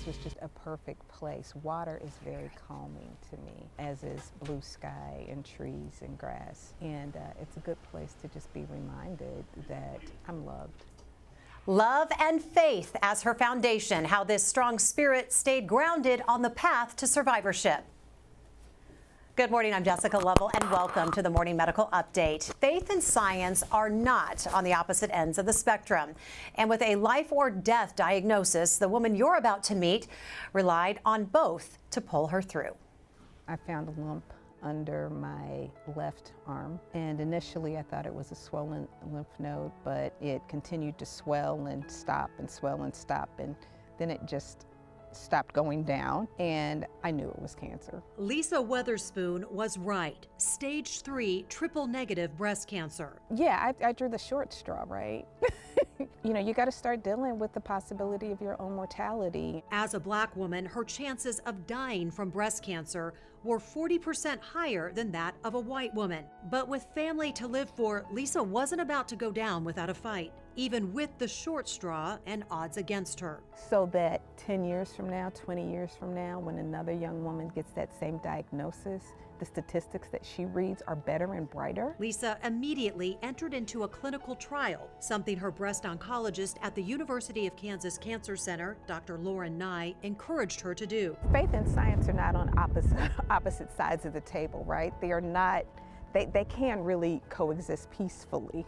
this was just a perfect place. Water is very calming to me, as is blue sky and trees and grass. And it's a good place to just be reminded that I'm loved. Love and faith as her foundation, how this strong spirit stayed grounded on the path to survivorship. Good morning, I'm Jessica Lovell, and welcome to the Morning Medical Update. Faith and science are not on the opposite ends of the spectrum. And with a life or death diagnosis, the woman you're about to meet relied on both to pull her through. I found a lump under my left arm, and initially I thought it was a swollen lymph node, but it continued to swell and stop and swell and stop, and then it just stopped going down, and I knew it was cancer. Lisa Weatherspoon was right. Stage 3 triple negative breast cancer. Yeah, I drew the short straw, right? You know, you got to start dealing with the possibility of your own mortality. As a Black woman, her chances of dying from breast cancer were 40% higher than that of a white woman. But with family to live for, Lisa wasn't about to go down without a fight, even with the short straw and odds against her. So that 10 years from now, 20 years from now, when another young woman gets that same diagnosis, the statistics that she reads are better and brighter. Lisa immediately entered into a clinical trial, something her breast oncologist at the University of Kansas Cancer Center, Dr. Lauren Nye, encouraged her to do. Faith and science are not on opposite sides of the table, right? They are not, they can really coexist peacefully.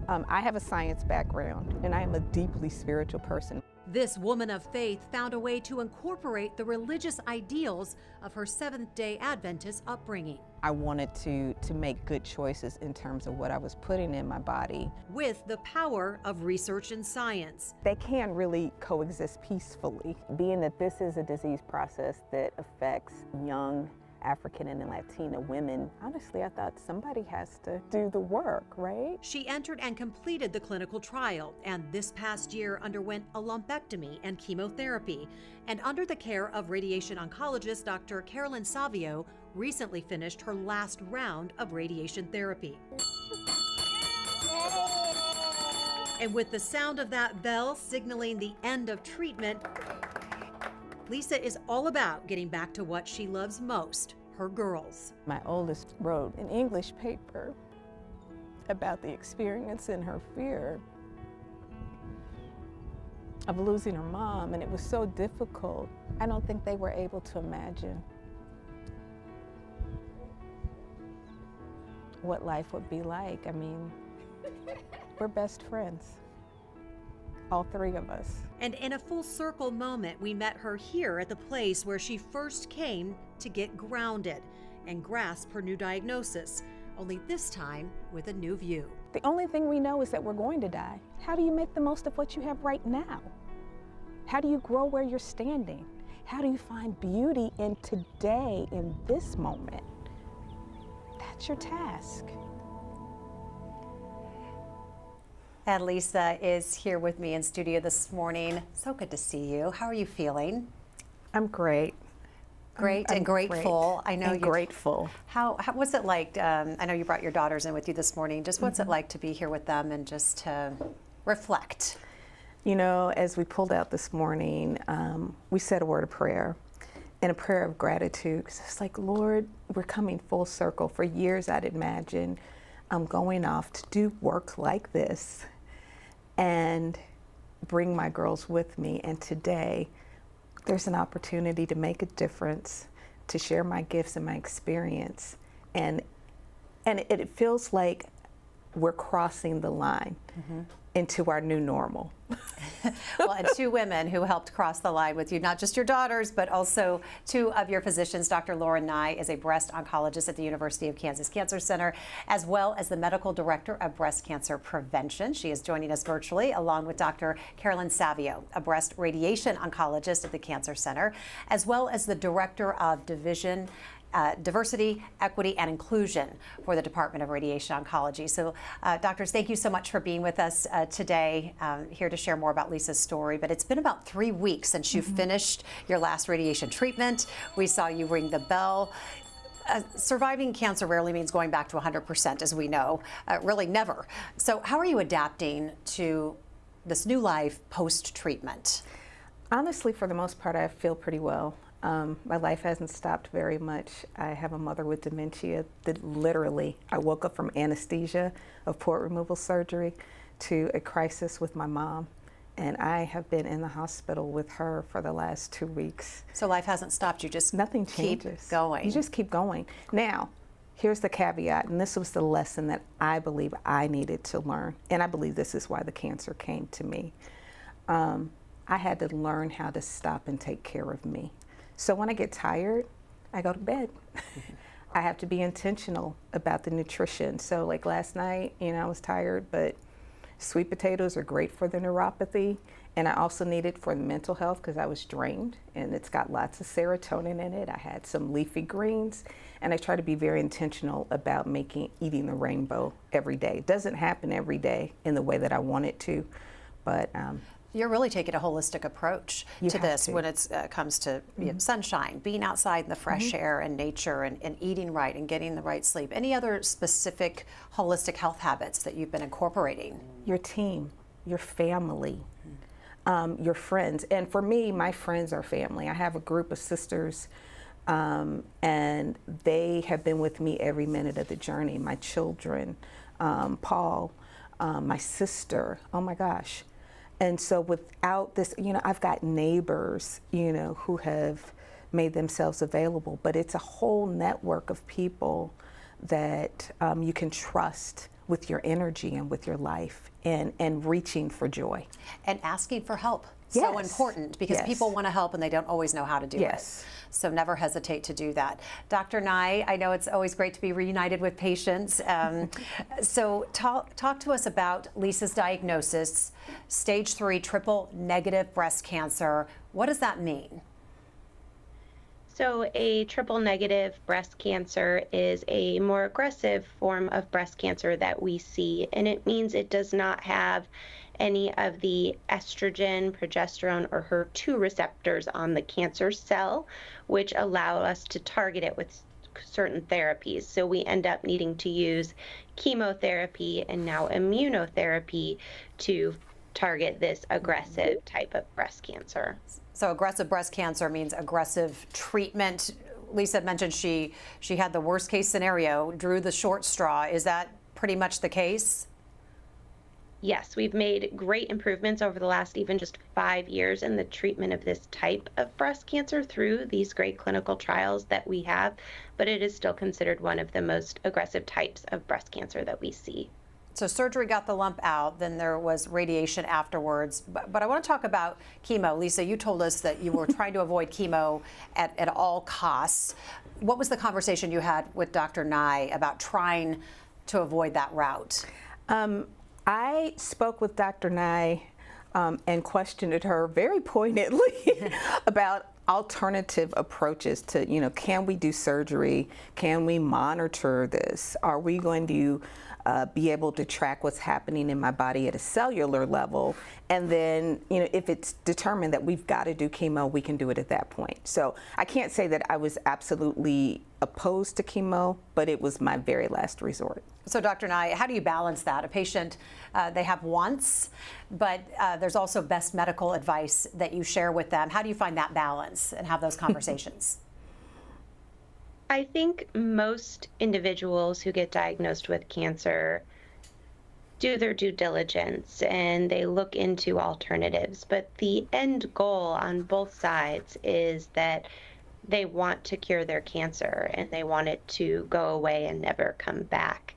I have a science background, and I am a deeply spiritual person. This woman of faith found a way to incorporate the religious ideals of her Seventh-day Adventist upbringing. I wanted to make good choices in terms of what I was putting in my body. With the power of research and science. They can really coexist peacefully. Being that this is a disease process that affects young African and Latina women, honestly, I thought somebody has to do the work, right? She entered and completed the clinical trial, and this past year underwent a lumpectomy and chemotherapy. And under the care of radiation oncologist Dr. Carolyn Savio, recently finished her last round of radiation therapy. And with the sound of that bell signaling the end of treatment, Lisa is all about getting back to what she loves most, her girls. My oldest wrote an English paper about the experience and her fear of losing her mom, and it was so difficult. I don't think they were able to imagine what life would be like. I mean, we're best friends. All three of us. And in a full circle moment, we met her here at the place where she first came to get grounded and grasp her new diagnosis, only this time with a new view. The only thing we know is that we're going to die. How do you make the most of what you have right now? How do you grow where you're standing? How do you find beauty in today, in this moment? That's your task. And Lisa is here with me in studio this morning. So good to see you. How are you feeling? I'm great. Great I'm and grateful. Great. I know and grateful. How was it like? I know you brought your daughters in with you this morning. Just what's it like to be here with them and just to reflect? You know, as we pulled out this morning, we said a word of prayer and a prayer of gratitude. It's like, Lord, we're coming full circle. For years, I'd imagine going off to do work like this and bring my girls with me. And today, there's an opportunity to make a difference, to share my gifts and my experience. And it feels like we're crossing the line into our new normal. Well, and two women who helped cross the line with you, not just your daughters, but also two of your physicians. Dr. Lauren Nye is a breast oncologist at the University of Kansas Cancer Center, as well as the medical director of breast cancer prevention. She is joining us virtually, along with Dr. Carolyn Savio, a breast radiation oncologist at the Cancer Center, as well as the director of Diversity, Equity, and Inclusion for the Department of Radiation Oncology. So, doctors, thank you so much for being with us today, here to share more about Lisa's story. But it's been about 3 weeks since you finished your last radiation treatment. We saw you ring the bell. Surviving cancer rarely means going back to 100%, as we know, really never. So how are you adapting to this new life post-treatment? Honestly, for the most part, I feel pretty well. My life hasn't stopped very much. I have a mother with dementia that literally, I woke up from anesthesia of port removal surgery to a crisis with my mom. And I have been in the hospital with her for the last 2 weeks. So life hasn't stopped, you just Nothing changes. keep going. You just keep going. Now, here's the caveat, and this was the lesson that I believe I needed to learn, and I believe this is why the cancer came to me. I had to learn how to stop and take care of me. So when I get tired, I go to bed. I have to be intentional about the nutrition. So like last night, I was tired, but sweet potatoes are great for the neuropathy, and I also need it for the mental health because I was drained, and it's got lots of serotonin in it. I had some leafy greens, and I try to be very intentional about eating the rainbow every day. It doesn't happen every day in the way that I want it to, but you're really taking a holistic approach to this when it comes to sunshine, being outside in the fresh air and nature, and eating right and getting the right sleep. Any other specific holistic health habits that you've been incorporating? Your team, your family, your friends. And for me, my friends are family. I have a group of sisters, and they have been with me every minute of the journey. My children, Paul, my sister, oh my gosh. And so without this, I've got neighbors, who have made themselves available, but it's a whole network of people that you can trust with your energy and with your life, and reaching for joy. And asking for help. Yes. So important, because people want to help and they don't always know how to do Yes. it. So never hesitate to do that. Dr. Nye, I know it's always great to be reunited with patients. So talk to us about Lisa's diagnosis, stage 3 triple negative breast cancer. What does that mean? So a triple negative breast cancer is a more aggressive form of breast cancer that we see, and it means it does not have any of the estrogen, progesterone, or HER2 receptors on the cancer cell, which allow us to target it with certain therapies. So we end up needing to use chemotherapy and now immunotherapy to target this aggressive type of breast cancer. So aggressive breast cancer means aggressive treatment. Lisa mentioned she had the worst case scenario, drew the short straw. Is that pretty much the case? Yes, we've made great improvements over the last even just 5 years in the treatment of this type of breast cancer through these great clinical trials that we have, but it is still considered one of the most aggressive types of breast cancer that we see. So surgery got the lump out, then there was radiation afterwards. But I want to talk about chemo. Lisa, you told us that you were trying to avoid chemo at all costs. What was the conversation you had with Dr. Nye about trying to avoid that route? I spoke with Dr. Nye and questioned her very pointedly about alternative approaches to, can we do surgery? Can we monitor this? Are we going to be able to track what's happening in my body at a cellular level? And then, if it's determined that we've got to do chemo, we can do it at that point. So I can't say that I was absolutely opposed to chemo, but it was my very last resort. So Dr. Nye, how do you balance that? A patient, they have wants, but there's also best medical advice that you share with them. How do you find that balance and have those conversations? I think most individuals who get diagnosed with cancer do their due diligence and they look into alternatives, but the end goal on both sides is that they want to cure their cancer and they want it to go away and never come back.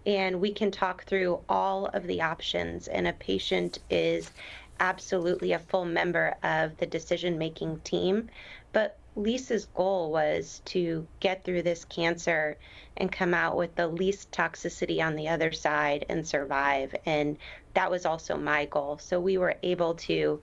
And we can talk through all of the options, and a patient is absolutely a full member of the decision-making team. But Lisa's goal was to get through this cancer and come out with the least toxicity on the other side and survive. And that was also my goal. So we were able to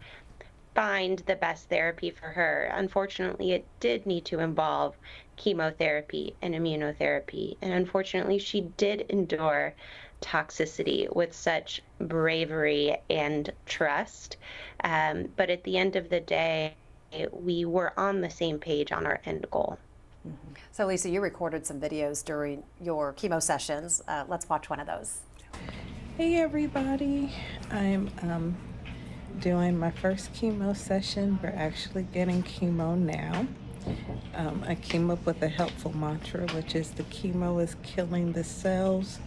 find the best therapy for her. Unfortunately, it did need to involve chemotherapy and immunotherapy. And unfortunately, she did endure toxicity with such bravery and trust. But at the end of the day, we were on the same page on our end goal. Mm-hmm. So Lisa, you recorded some videos during your chemo sessions. Let's watch one of those. Hey everybody, I'm doing my first chemo session. We're actually getting chemo now. I came up with a helpful mantra, which is the chemo is killing the cells,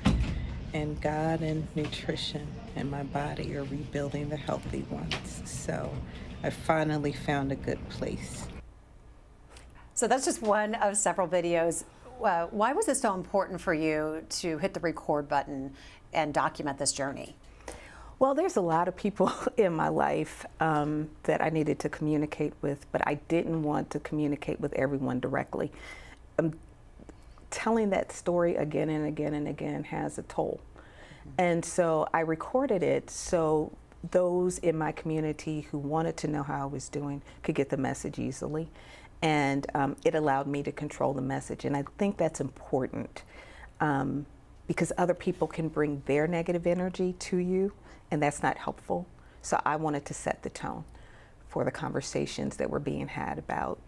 and God and nutrition and my body are rebuilding the healthy ones. So I finally found a good place. So that's just one of several videos. Why was it so important for you to hit the record button and document this journey? Well, there's a lot of people in my life that I needed to communicate with, but I didn't want to communicate with everyone directly. Telling that story again and again and again has a toll. And so I recorded it so those in my community who wanted to know how I was doing could get the message easily. And it allowed me to control the message. And I think that's important because other people can bring their negative energy to you, and that's not helpful. So I wanted to set the tone for the conversations that were being had about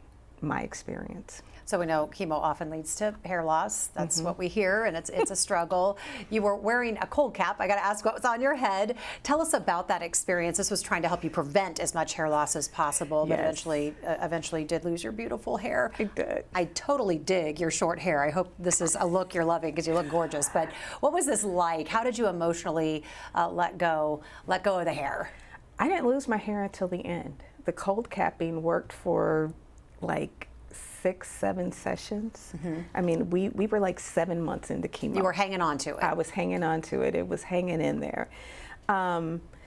my experience. So we know chemo often leads to hair loss. That's what we hear, and it's a struggle. You were wearing a cold cap. I got to ask what was on your head. Tell us about that experience. This was trying to help you prevent as much hair loss as possible, but eventually did lose your beautiful hair. I did. I totally dig your short hair. I hope this is a look you're loving because you look gorgeous. But what was this like? How did you emotionally let go of the hair? I didn't lose my hair until the end. The cold capping worked for like 6-7 sessions. I mean, we were like 7 months into chemo. You were hanging on to it. I was hanging on to it. It was hanging in there.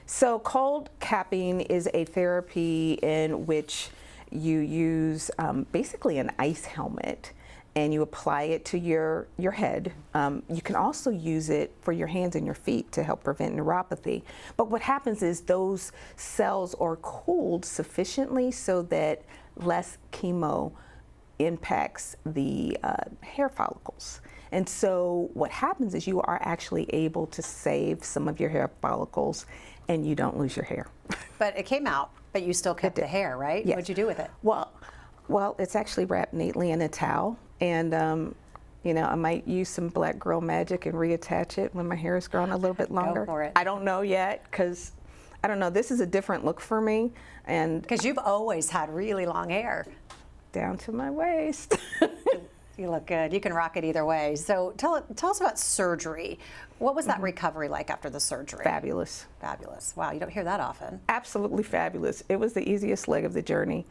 So cold capping is a therapy in which you use basically an ice helmet and you apply it to your head. You can also use it for your hands and your feet to help prevent neuropathy. But what happens is those cells are cooled sufficiently so that less chemo impacts the hair follicles. And so what happens is you are actually able to save some of your hair follicles and you don't lose your hair. But it came out, but you still kept the hair, right? Yes. What'd you do with it? Well, it's actually wrapped neatly in a towel, and you know, I might use some black girl magic and reattach it when my hair is grown a little bit longer. Go for it. I don't know yet, because I don't know, this is a different look for me. And because you've always had really long hair. Down to my waist. You look good. You can rock it either way. So tell us about surgery. What was that recovery like after the surgery? Fabulous. Fabulous. Wow, you don't hear that often. Absolutely fabulous. It was the easiest leg of the journey.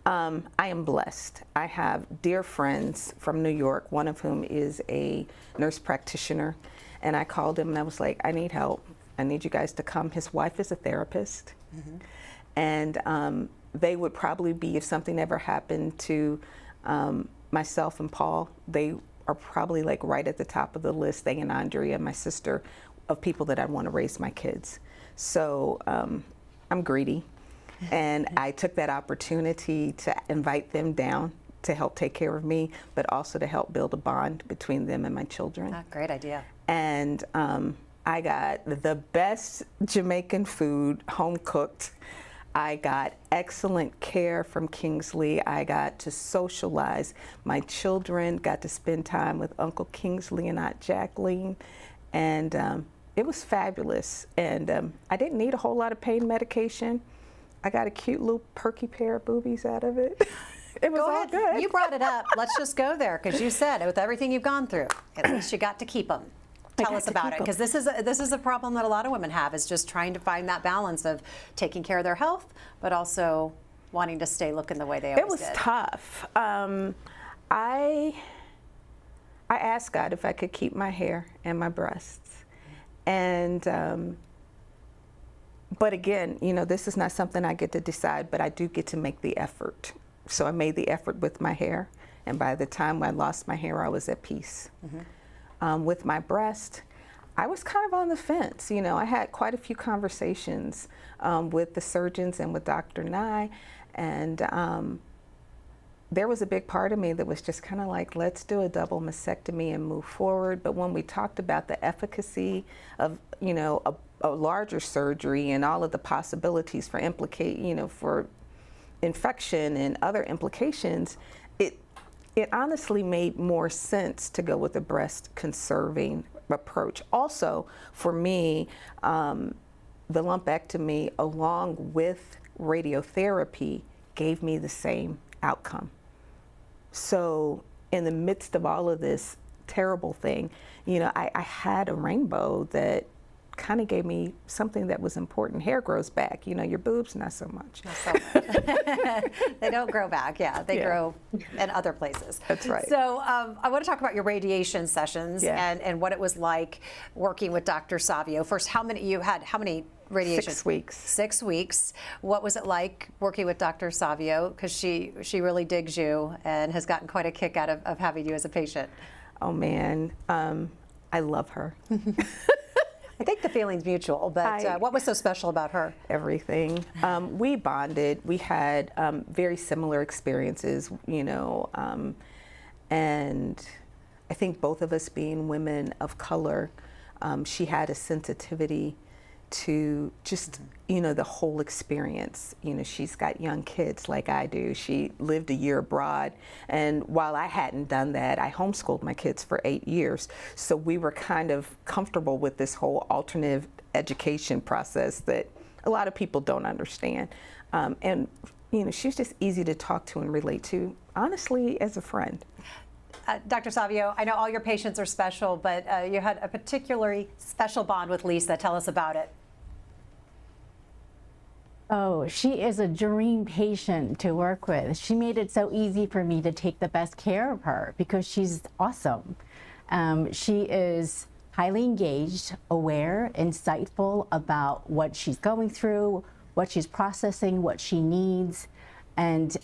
I am blessed. I have dear friends from New York, one of whom is a nurse practitioner. And I called him and I was like, I need help. I need you guys to come. His wife is a therapist. And they would probably be, if something ever happened to myself and Paul, they are probably like right at the top of the list, they and Andrea, my sister, of people that I want to raise my kids. So I'm greedy. And I took that opportunity to invite them down to help take care of me, but also to help build a bond between them and my children. Great idea. And I got the best Jamaican food, home cooked. I got excellent care from Kingsley. I got to socialize. My children got to spend time with Uncle Kingsley and Aunt Jacqueline. And it was fabulous. And I didn't need a whole lot of pain medication. I got a cute little perky pair of boobies out of it. It was all good. You brought it up. Let's just go there, because you said with everything you've gone through, at least you got to keep them. Tell us about it, because this is a problem that a lot of women have, is just trying to find that balance of taking care of their health, but also wanting to stay looking the way they always did. It was tough. I asked God if I could keep my hair and my breasts, and but again, you know, this is not something I get to decide, but I do get to make the effort. So I made the effort with my hair, and by the time I lost my hair, I was at peace. With my breast, I was kind of on the fence. You know, I had quite a few conversations with the surgeons and with Dr. Nye, and there was a big part of me that was just kind of like, let's do a double mastectomy and move forward. But when we talked about the efficacy of, you know, a larger surgery and all of the possibilities for for infection and other implications, it honestly made more sense to go with a breast conserving approach. Also, for me, the lumpectomy, along with radiotherapy, gave me the same outcome. So in the midst of all of this terrible thing, you know, I had a rainbow that kind of gave me something that was important. Hair grows back, you know, your boobs, not so much. Not so much. They don't grow back, yeah, they grow in other places. That's right. So I want to talk about your radiation sessions and what it was like working with Dr. Savio. First, how many radiation? 6 weeks. 6 weeks. What was it like working with Dr. Savio? Because she really digs you and has gotten quite a kick out of having you as a patient. Oh man, I love her. I think the feeling's mutual, but what was so special about her? Everything. We bonded. We had very similar experiences, you know, and I think both of us being women of color, she had a sensitivity to just, you know, the whole experience. You know, she's got young kids like I do. She lived a year abroad, and while I hadn't done that, I homeschooled my kids for 8 years. So we were kind of comfortable with this whole alternative education process that a lot of people don't understand. And, you know, she was just easy to talk to and relate to, honestly, as a friend. Dr. Savio, I know all your patients are special, but you had a particularly special bond with Lisa. Tell us about it. Oh, she is a dream patient to work with. She made it so easy for me to take the best care of her because she's awesome. She is highly engaged, aware, insightful about what she's going through, what she's processing, what she needs, and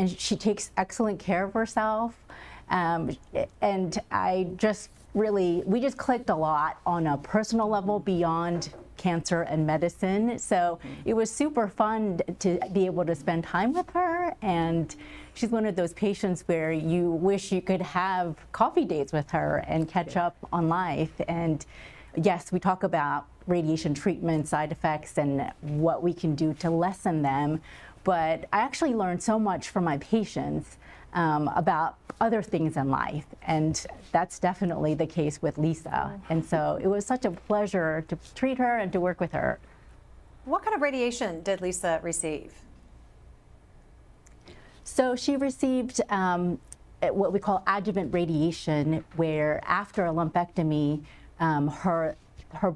she takes excellent care of herself. And we just clicked a lot on a personal level beyond cancer and medicine. So it was super fun to be able to spend time with her. And she's one of those patients where you wish you could have coffee dates with her and catch up on life. And yes, we talk about radiation treatment, side effects, and what we can do to lessen them. But I actually learned so much from my patients about other things in life, and that's definitely the case with Lisa. And so it was such a pleasure to treat her and to work with her. What kind of radiation did Lisa receive? So she received what we call adjuvant radiation, where after a lumpectomy, her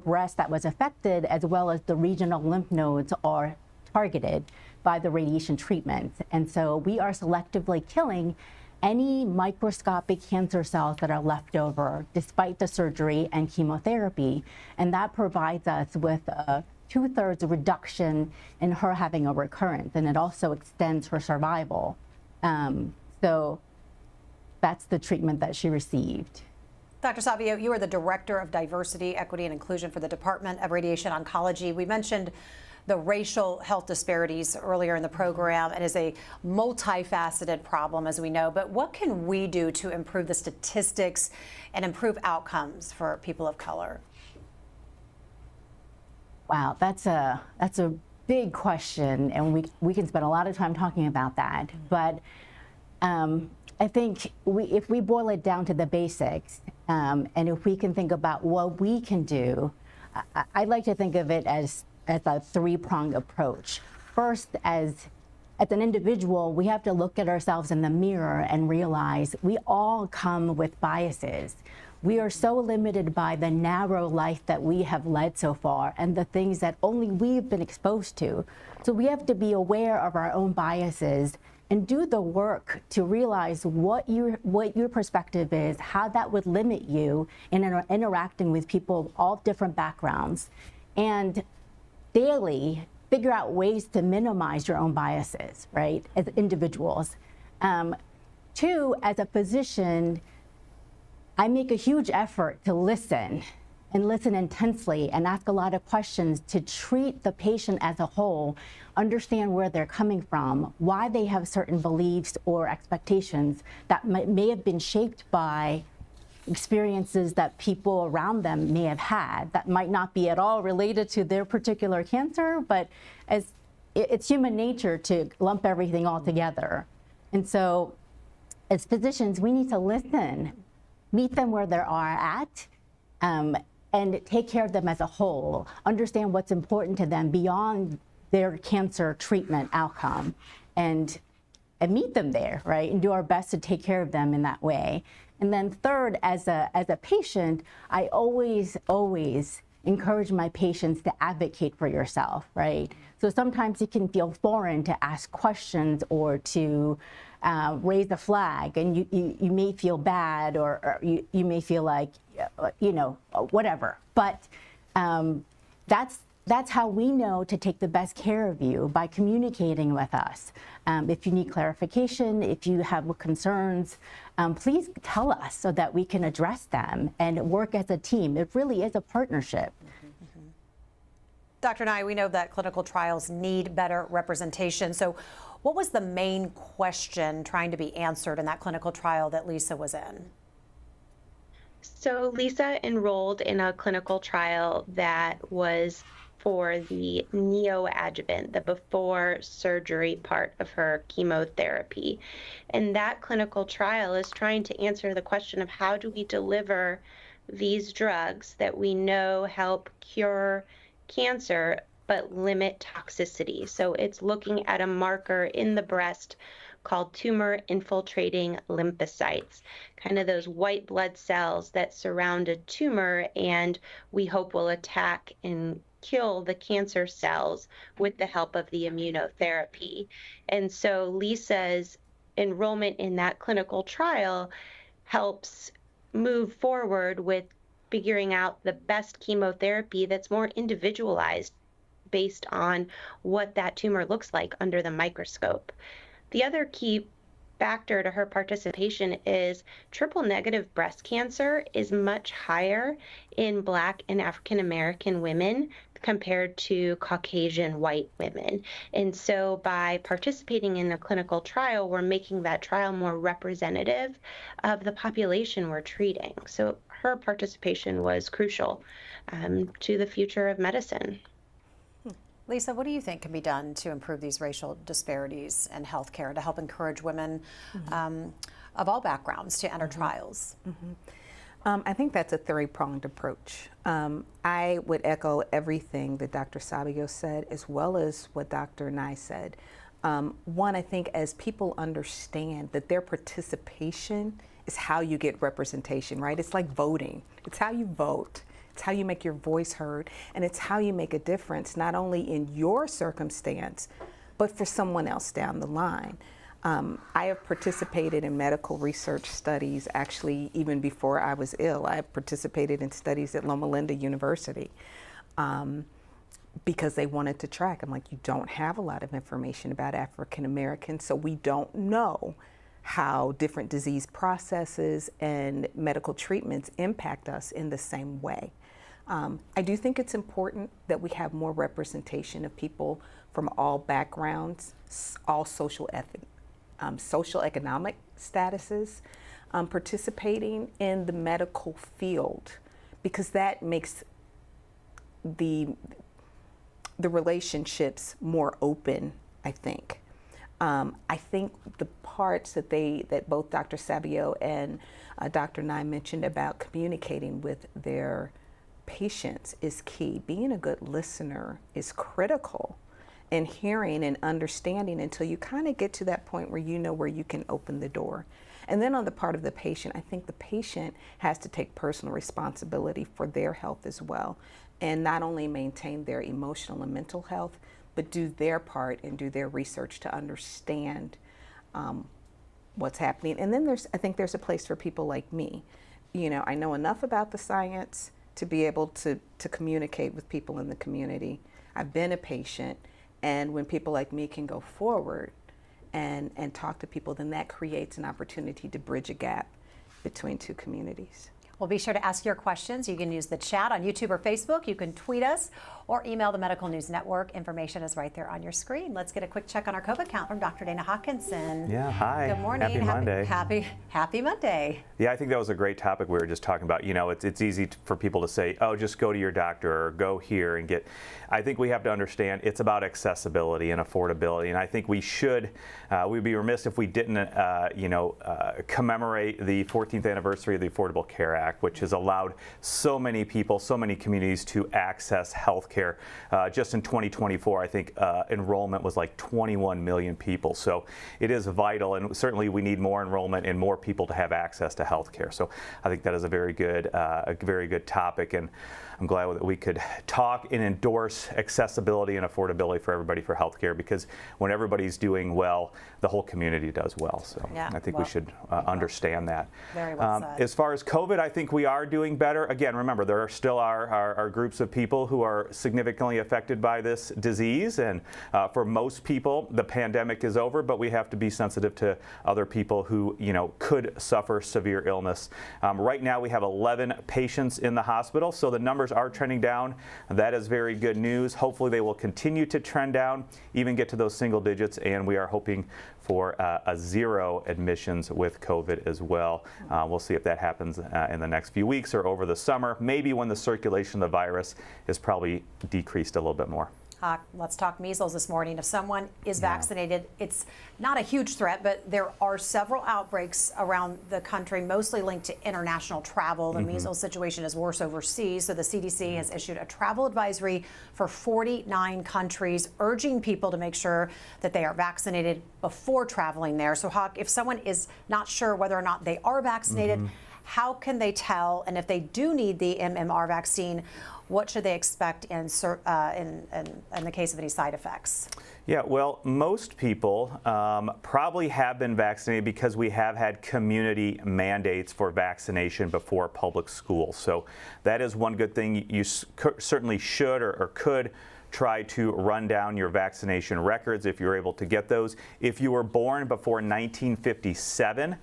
breast that was affected, as well as the regional lymph nodes, are targeted by the radiation treatment. And so we are selectively killing any microscopic cancer cells that are left over despite the surgery and chemotherapy. And that provides us with a 2/3 reduction in her having a recurrence, and it also extends her survival. So that's the treatment that she received. Dr. Savio, you are the Director of Diversity, Equity, and Inclusion for the Department of Radiation Oncology. We mentioned the racial health disparities earlier in the program. It is a multifaceted problem, as we know, but what can we do to improve the statistics and improve outcomes for people of color? Wow, that's a big question, and we can spend a lot of time talking about that. But I think if we boil it down to the basics, and if we can think about what we can do, I like to think of it as a three-pronged approach. First, as an individual, we have to look at ourselves in the mirror and realize we all come with biases. We are so limited by the narrow life that we have led so far and the things that only we've been exposed to. So we have to be aware of our own biases and do the work to realize what your perspective is, how that would limit you in interacting with people of all different backgrounds, and daily figure out ways to minimize your own biases, right, as individuals. Two, as a physician, I make a huge effort to listen and listen intensely and ask a lot of questions to treat the patient as a whole, understand where they're coming from, why they have certain beliefs or expectations that may have been shaped by experiences that people around them may have had that might not be at all related to their particular cancer, but as it's human nature to lump everything all together. And so as physicians, we need to listen, meet them where they are at, and and take care of them as a whole, understand what's important to them beyond their cancer treatment outcome, and meet them there, right? And do our best to take care of them in that way. And then third, as a patient, I always encourage my patients to advocate for yourself, right? So sometimes it can feel foreign to ask questions or to raise a flag, and you may feel bad, or you may feel like, whatever. But that's how we know to take the best care of you, by communicating with us. If you need clarification, if you have concerns, please tell us so that we can address them and work as a team. It really is a partnership. Dr. Nye, we know that clinical trials need better representation. So what was the main question trying to be answered in that clinical trial that Lisa was in? So Lisa enrolled in a clinical trial that was for the neoadjuvant, the before surgery part of her chemotherapy. And that clinical trial is trying to answer the question of how do we deliver these drugs that we know help cure cancer but limit toxicity. So it's looking at a marker in the breast called tumor infiltrating lymphocytes, kind of those white blood cells that surround a tumor and we hope will attack and kill the cancer cells with the help of the immunotherapy. And so Lisa's enrollment in that clinical trial helps move forward with figuring out the best chemotherapy that's more individualized based on what that tumor looks like under the microscope. The other key factor to her participation is triple negative breast cancer is much higher in Black and African American women compared to Caucasian white women. And so by participating in a clinical trial, we're making that trial more representative of the population we're treating. So her participation was crucial to the future of medicine. Lisa, what do you think can be done to improve these racial disparities in healthcare to help encourage women of all backgrounds to enter trials? I think that's a three-pronged approach. I would echo everything that Dr. Sabio said, as well as what Dr. Nye said. One, I think as people understand that their participation is how you get representation, right? It's like voting. It's how you vote. It's how you make your voice heard, and it's how you make a difference, not only in your circumstance, but for someone else down the line. I have participated in medical research studies, actually, even before I was ill. I have participated in studies at Loma Linda University because they wanted to track. I'm like, you don't have a lot of information about African Americans, so we don't know how different disease processes and medical treatments impact us in the same way. I do think it's important that we have more representation of people from all backgrounds, all social-economic statuses, participating in the medical field, because that makes the relationships more open, I think. I think the parts that both Dr. Sabio and Dr. Nye mentioned about communicating with their patients is key. Being a good listener is critical, and hearing and understanding until you kind of get to that point where you know where you can open the door. And then on the part of the patient, I think the patient has to take personal responsibility for their health as well, and not only maintain their emotional and mental health, but do their part and do their research to understand what's happening. And then I think there's a place for people like me. You know, I know enough about the science to be able to communicate with people in the community. I've been a patient, and when people like me can go forward and talk to people, then that creates an opportunity to bridge a gap between two communities. Well, be sure to ask your questions. You can use the chat on YouTube or Facebook. You can tweet us or email the Medical News Network. Information is right there on your screen. Let's get a quick check on our COVID count from Dr. Dana Hawkinson. Yeah, hi. Good morning. Happy Monday. Happy Monday. Yeah, I think that was a great topic we were just talking about. You know, it's easy for people to say, oh, just go to your doctor or go here and get. I think we have to understand it's about accessibility and affordability, and I think we should. We'd be remiss if we didn't, commemorate the 14th anniversary of the Affordable Care Act, which has allowed so many people, so many communities to access health care. Just in 2024, I think enrollment was like 21 million people. So it is vital, and certainly we need more enrollment and more people to have access to health care. So I think that is a very good topic, and I'm glad that we could talk and endorse accessibility and affordability for everybody for healthcare, because when everybody's doing well, the whole community does well. So yeah, I think we should understand that. Very well said. As far as COVID, I think we are doing better. Again, remember, there are still our groups of people who are significantly affected by this disease, and for most people, the pandemic is over, but we have to be sensitive to other people who, could suffer severe illness. Right now, we have 11 patients in the hospital, so the numbers are trending down. That is very good news. Hopefully they will continue to trend down, even get to those single digits, and we are hoping for a 0 admissions with COVID as well. We'll see if that happens in the next few weeks or over the summer, maybe when the circulation of the virus is probably decreased a little bit more. Let's talk measles this morning. If someone is vaccinated, it's not a huge threat, but there are several outbreaks around the country, mostly linked to international travel. The measles situation is worse overseas, so the CDC has issued a travel advisory for 49 countries, urging people to make sure that they are vaccinated before traveling there. So, Hawk, if someone is not sure whether or not they are vaccinated, how can they tell? And if they do need the MMR vaccine, what should they expect in the case of any side effects? Yeah, well, most people probably have been vaccinated because we have had community mandates for vaccination before public school. So that is one good thing. You certainly should or could try to run down your vaccination records if you're able to get those. If you were born before 1957,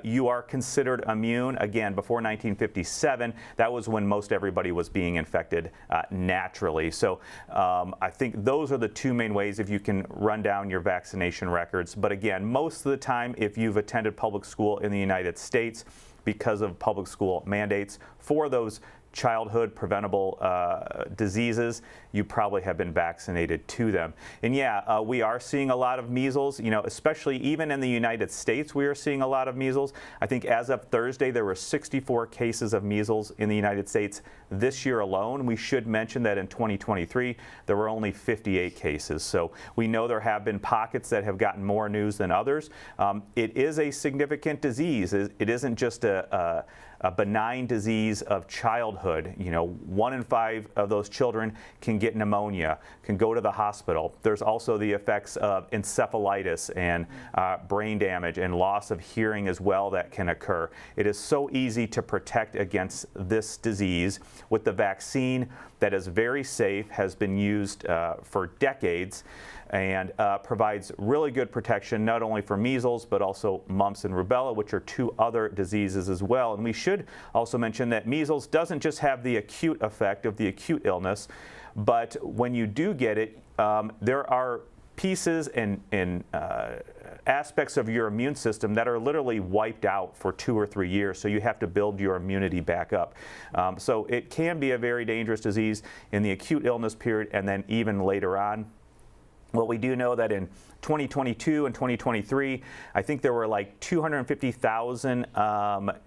you are considered immune. Again, before 1957, that was when most everybody was being infected naturally. So I think those are the two main ways if you can run down your vaccination records. But again, most of the time, if you've attended public school in the United States, because of public school mandates for those childhood preventable diseases, you probably have been vaccinated to them. And yeah, we are seeing a lot of measles, especially even in the United States, we are seeing a lot of measles. I think as of Thursday, there were 64 cases of measles in the United States this year alone. We should mention that in 2023, there were only 58 cases. So we know there have been pockets that have gotten more news than others. It is a significant disease. It isn't just a benign disease of childhood. 1 in 5 of those children can get pneumonia, can go to the hospital. There's also the effects of encephalitis and brain damage and loss of hearing as well that can occur. It is so easy to protect against this disease with the vaccine that is very safe, has been used for decades, and provides really good protection not only for measles but also mumps and rubella, which are 2 other diseases as well. And we should also mention that measles doesn't just have the acute effect of the acute illness, but when you do get it, there are pieces and aspects of your immune system that are literally wiped out for 2 or 3 years, so you have to build your immunity back up. So it can be a very dangerous disease in the acute illness period and then even later on. Well, we do know that in 2022 and 2023, I think there were like 250,000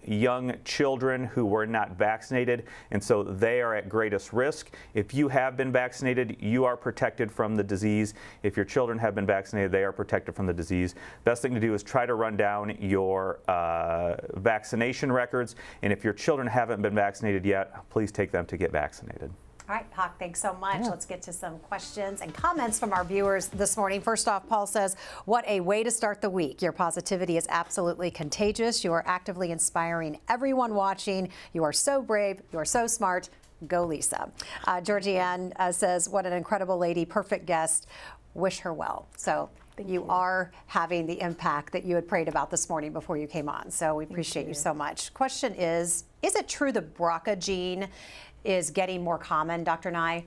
young children who were not vaccinated, and so they are at greatest risk. If you have been vaccinated, you are protected from the disease. If your children have been vaccinated, they are protected from the disease. Best thing to do is try to run down your vaccination records, and if your children haven't been vaccinated yet, please take them to get vaccinated. All right, Hawk, thanks so much. Let's get to some questions and comments from our viewers this morning. First off, Paul says, what a way to start the week. Your positivity is absolutely contagious. You are actively inspiring everyone watching. You are so brave. You are so smart. Go, Lisa. Georgianne says, what an incredible lady, perfect guest. Wish her well. So you are having the impact that you had prayed about this morning before you came on. So we appreciate you so much. Question is it true the BRCA gene is getting more common, Dr. Nye?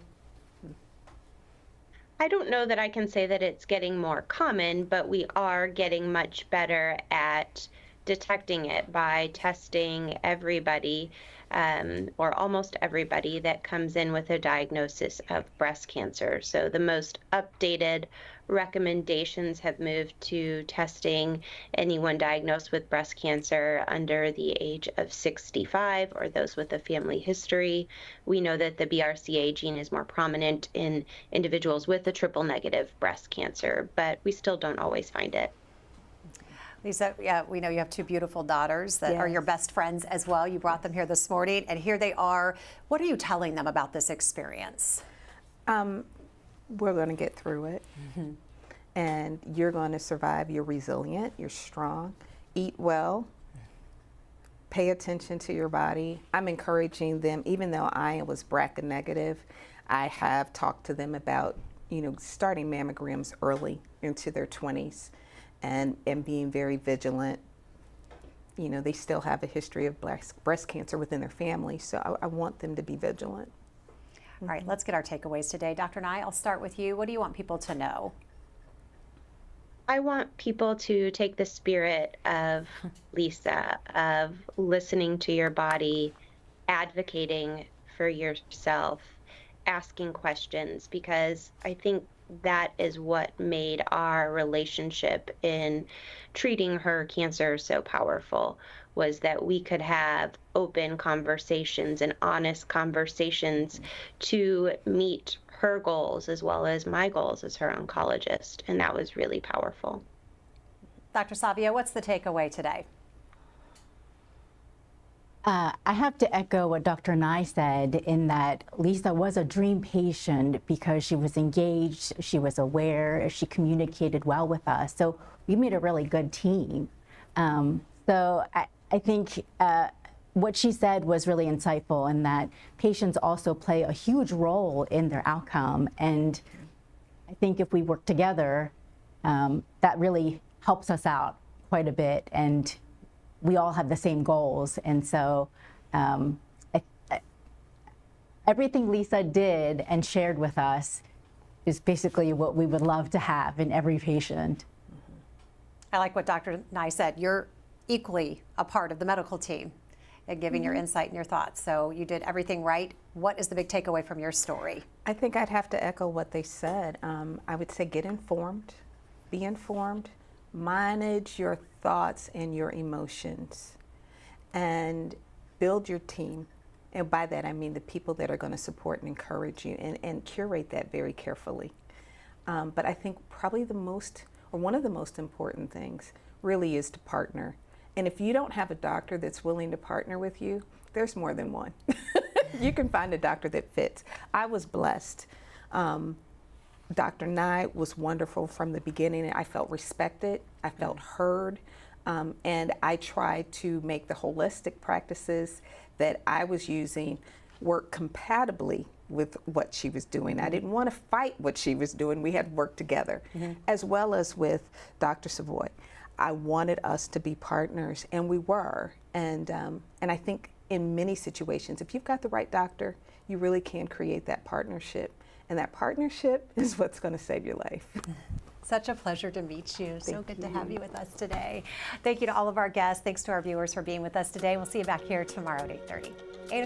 I don't know that I can say that it's getting more common, but we are getting much better at detecting it by testing everybody, or almost everybody that comes in with a diagnosis of breast cancer. So the most updated recommendations have moved to testing anyone diagnosed with breast cancer under the age of 65 or those with a family history. We know that the BRCA gene is more prominent in individuals with a triple negative breast cancer, but we still don't always find it. Lisa, yeah, we know you have two beautiful daughters that are your best friends as well. You brought them here this morning, and here they are. What are you telling them about this experience? We're going to get through it, and you're going to survive. You're resilient. You're strong. Eat well. Pay attention to your body. I'm encouraging them, even though I was BRCA negative, I have talked to them about, starting mammograms early into their 20s. And being very vigilant. They still have a history of breast cancer within their family, so I want them to be vigilant. All right, let's get our takeaways today. Dr. Nye, I'll start with you. What do you want people to know? I want people to take the spirit of Lisa, of listening to your body, advocating for yourself, asking questions, because I think that is what made our relationship in treating her cancer so powerful, was that we could have open conversations and honest conversations to meet her goals as well as my goals as her oncologist. And that was really powerful. Dr. Savia, what's the takeaway today? I have to echo what Dr. Nye said, in that Lisa was a dream patient because she was engaged, she was aware, she communicated well with us. So we made a really good team. So I think what she said was really insightful, in that patients also play a huge role in their outcome. And I think if we work together, that really helps us out quite a bit. And we all have the same goals. And so everything Lisa did and shared with us is basically what we would love to have in every patient. I like what Dr. Nye said. You're equally a part of the medical team and giving your insight and your thoughts. So you did everything right. What is the big takeaway from your story? I think I'd have to echo what they said. I would say get informed, be informed, manage your thoughts and your emotions, and build your team. And by that I mean the people that are going to support and encourage you, and curate that very carefully. But I think probably one of the most important things really is to partner. And if you don't have a doctor that's willing to partner with you, there's more than one. You can find a doctor that fits. I was blessed. Dr. Nye was wonderful from the beginning. I felt respected, I felt heard, and I tried to make the holistic practices that I was using work compatibly with what she was doing. I didn't want to fight what she was doing. We had to work together, as well as with Dr. Savoy. I wanted us to be partners, and we were. And I think in many situations, if you've got the right doctor, you really can create that partnership. And that partnership is what's going to save your life. Such a pleasure to meet you. So good to you. have you with us today. Thank you to all of our guests. Thanks to our viewers for being with us today. We'll see you back here tomorrow at 8:30.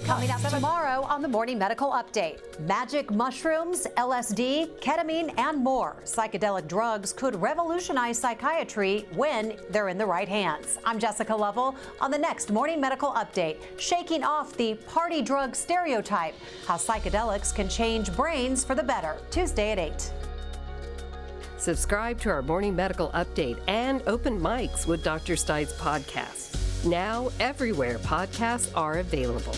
Coming up tomorrow on the Morning Medical Update. Magic mushrooms, LSD, ketamine, and more. Psychedelic drugs could revolutionize psychiatry when they're in the right hands. I'm Jessica Lovell on the next Morning Medical Update, shaking off the party drug stereotype, how psychedelics can change brains for the better. Tuesday at 8. Subscribe to our Morning Medical Update and Open Mics with Dr. Stites podcast. Now, everywhere podcasts are available.